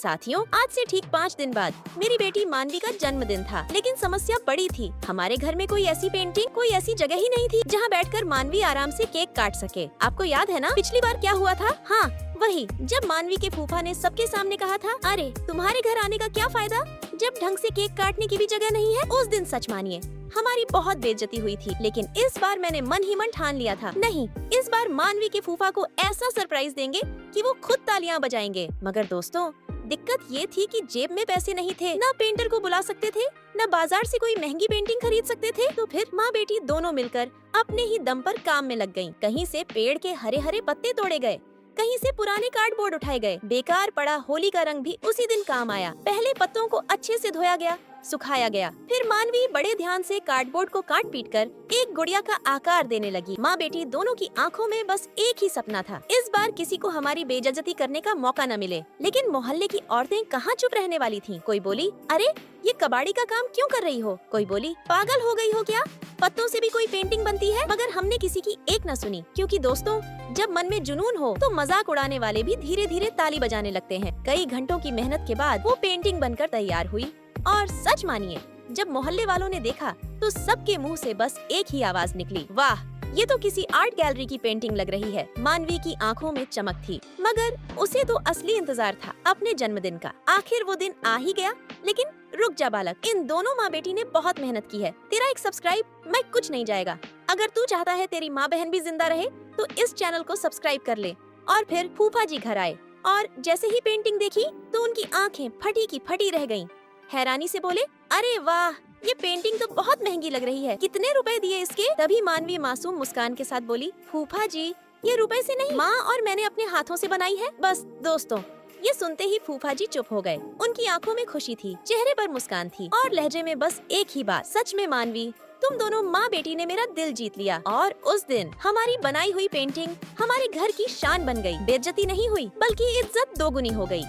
साथियों, आज से ठीक 5 दिन बाद मेरी बेटी मानवी का जन्मदिन था, लेकिन समस्या बड़ी थी। हमारे घर में कोई ऐसी पेंटिंग, कोई ऐसी जगह ही नहीं थी जहाँ बैठकर मानवी आराम से केक काट सके। आपको याद है ना पिछली बार क्या हुआ था? हाँ, वही जब मानवी के फूफा ने सबके सामने कहा था, अरे तुम्हारे घर आने का क्या फायदा जब ढंग से केक काटने की भी जगह नहीं है। उस दिन सच मानिए हमारी बहुत बेइज्जती हुई थी, लेकिन इस बार मैंने मन ही मन ठान लिया था, नहीं, इस बार मानवी के फूफा को ऐसा सरप्राइज देंगे कि वो खुद तालियां बजाएंगे। मगर दोस्तों, दिक्कत ये थी कि जेब में पैसे नहीं थे, ना पेंटर को बुला सकते थे, ना बाजार से कोई महंगी पेंटिंग खरीद सकते थे। तो फिर माँ बेटी दोनों मिलकर अपने ही दम पर काम में लग गयी। कहीं से पेड़ के हरे हरे पत्ते तोड़े गए, कहीं से पुराने कार्डबोर्ड उठाए गए। बेकार पड़ा होली का रंग भी उसी दिन काम आया। पहले पत्तों को अच्छे से धोया गया, सुखाया गया, फिर मानवी बड़े ध्यान से कार्डबोर्ड को काट पीट कर एक गुड़िया का आकार देने लगी। माँ बेटी दोनों की आंखों में बस एक ही सपना था, इस बार किसी को हमारी बेइज्जती करने का मौका न मिले। लेकिन मोहल्ले की औरतें कहाँ चुप रहने वाली थीं। कोई बोली, अरे ये कबाड़ी का काम क्यों कर रही हो? कोई बोली, पागल हो गई हो क्या, पत्तों से भी कोई पेंटिंग बनती है? मगर हमने किसी की एक न सुनी, क्योंकि दोस्तों, जब मन में जुनून हो तो मजाक उड़ाने वाले भी धीरे धीरे ताली बजाने लगते हैं। कई घंटों की मेहनत के बाद वो पेंटिंग बनकर तैयार हुई, और सच मानिए जब मोहल्ले वालों ने देखा तो सबके मुंह से बस एक ही आवाज निकली, वाह, ये तो किसी आर्ट गैलरी की पेंटिंग लग रही है। मानवी की आंखों में चमक थी, मगर उसे तो असली इंतजार था अपने जन्मदिन का। आखिर वो दिन आ ही गया। लेकिन रुक जा बालक, इन दोनों माँ बेटी ने बहुत मेहनत की है, तेरा एक सब्सक्राइब में कुछ नहीं जाएगा। अगर तू चाहता है तेरी माँ बहन भी जिंदा रहे तो इस चैनल को सब्सक्राइब कर ले। और फिर फूफा जी घर आए और जैसे ही पेंटिंग देखी तो उनकी आंखें फटी की फटी रह गईं। हैरानी से बोले, अरे वाह, ये पेंटिंग तो बहुत महंगी लग रही है, कितने रुपए दिए इसके? तभी मानवी मासूम मुस्कान के साथ बोली, फूफा जी ये रुपए से नहीं, माँ और मैंने अपने हाथों से बनाई है। बस दोस्तों, ये सुनते ही फूफा जी चुप हो गए। उनकी आंखों में खुशी थी, चेहरे पर मुस्कान थी और लहजे में बस एक ही बात, सच में मानवी, तुम दोनों माँ बेटी ने मेरा दिल जीत लिया। और उस दिन हमारी बनाई हुई पेंटिंग हमारे घर की शान बन गई। बेइज्जती नहीं हुई, बल्कि इज्जत दोगुनी हो गई।